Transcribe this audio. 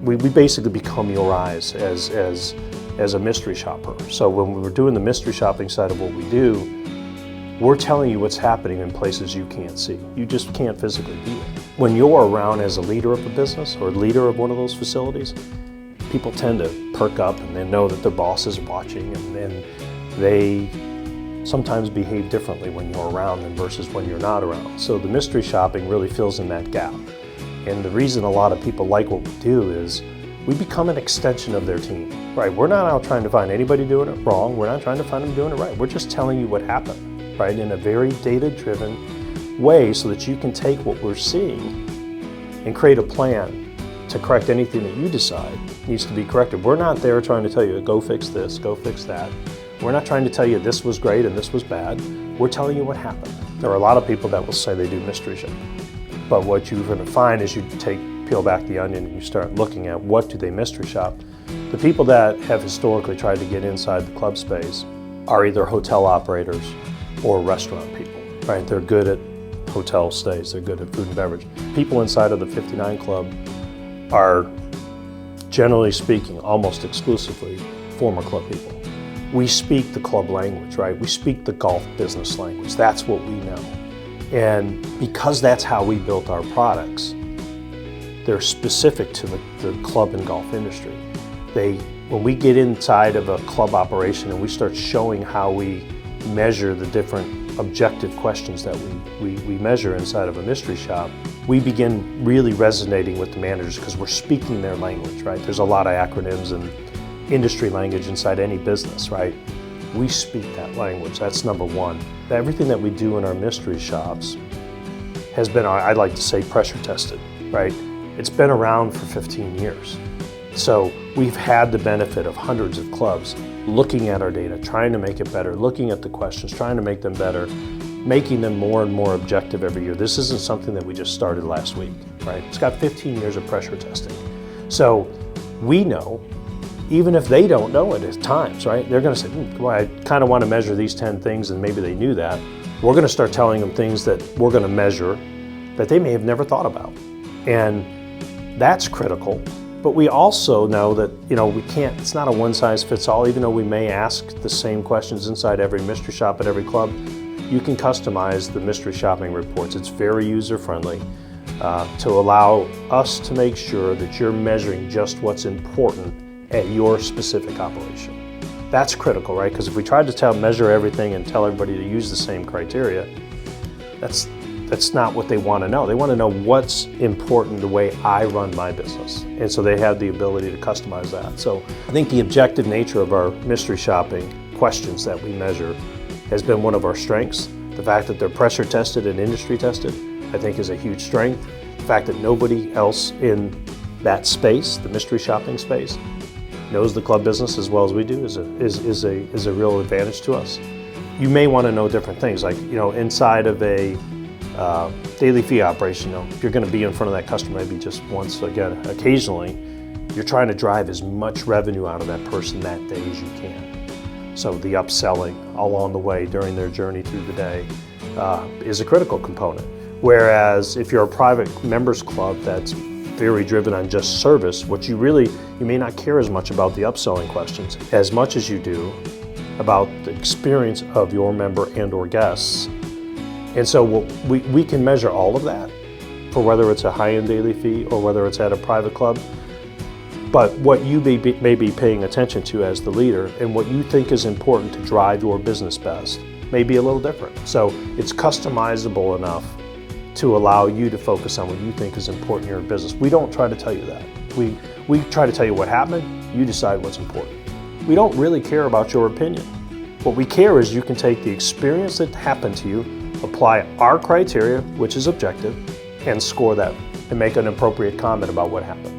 we basically become your eyes as a mystery shopper. So when we're doing the mystery shopping side of what we do, we're telling you what's happening in places you can't see. You just can't physically be there. When you're around as a leader of a business or leader of one of those facilities, people tend to perk up and they know that their boss is watching, and they sometimes behave differently when you're around them versus when you're not around. So the mystery shopping really fills in that gap. And the reason a lot of people like what we do is we become an extension of their team, right? We're not out trying to find anybody doing it wrong. We're not trying to find them doing it right. We're just telling you what happened, right? In a very data-driven way so that you can take what we're seeing and create a plan to correct anything that you decide needs to be corrected. We're not there trying to tell you, go fix this, go fix that. We're not trying to tell you this was great and this was bad. We're telling you what happened. There are a lot of people that will say they do mystery shopping. But what you're going to find is you peel back the onion and you start looking at what do they mystery shop. The people that have historically tried to get inside the club space are either hotel operators or restaurant people, right? They're good at hotel stays, they're good at food and beverage. People inside of the 59 Club are, generally speaking, almost exclusively former club people. We speak the club language, right? We speak the golf business language. That's what we know. And because that's how we built our products, they're specific to the club and golf industry. When we get inside of a club operation and we start showing how we measure the different objective questions that we measure inside of a mystery shop, we begin really resonating with the managers because we're speaking their language, right? There's a lot of acronyms and industry language inside any business, right? We speak that language. That's number one. Everything that we do in our mystery shops has been, I'd like to say, pressure tested, right? It's been around for 15 years. So we've had the benefit of hundreds of clubs looking at our data, trying to make it better, looking at the questions, trying to make them better, making them more and more objective every year. This isn't something that we just started last week, right? It's got 15 years of pressure testing. So we know, even if they don't know it at times, right? They're gonna say, well, I kind of want to measure these 10 things, and maybe they knew that. We're gonna start telling them things that we're gonna measure that they may have never thought about. And that's critical. But we also know that, we can't, it's not a one size fits all. Even though we may ask the same questions inside every mystery shop at every club, you can customize the mystery shopping reports. It's very user friendly to allow us to make sure that you're measuring just what's important at your specific operation. That's critical, right? Because if we tried to measure everything and tell everybody to use the same criteria, that's not what they want to know. They want to know what's important the way I run my business. And so they have the ability to customize that. So I think the objective nature of our mystery shopping questions that we measure has been one of our strengths. The fact that they're pressure tested and industry tested, I think, is a huge strength. The fact that nobody else in that space, the mystery shopping space, knows the club business as well as we do is a real advantage to us. You may want to know different things, like inside of a daily fee operation. If you're going to be in front of that customer maybe just once, again, occasionally, you're trying to drive as much revenue out of that person that day as you can. So the upselling along the way during their journey through the day is a critical component. Whereas if you're a private members club that's very driven on just service, you may not care as much about the upselling questions as much as you do about the experience of your member and or guests. And so we can measure all of that for whether it's a high-end daily fee or whether it's at a private club. But what you may be paying attention to as the leader and what you think is important to drive your business best may be a little different. So it's customizable enough to allow you to focus on what you think is important in your business. We don't try to tell you that. We try to tell you what happened, you decide what's important. We don't really care about your opinion. What we care is you can take the experience that happened to you, apply our criteria, which is objective, and score that and make an appropriate comment about what happened.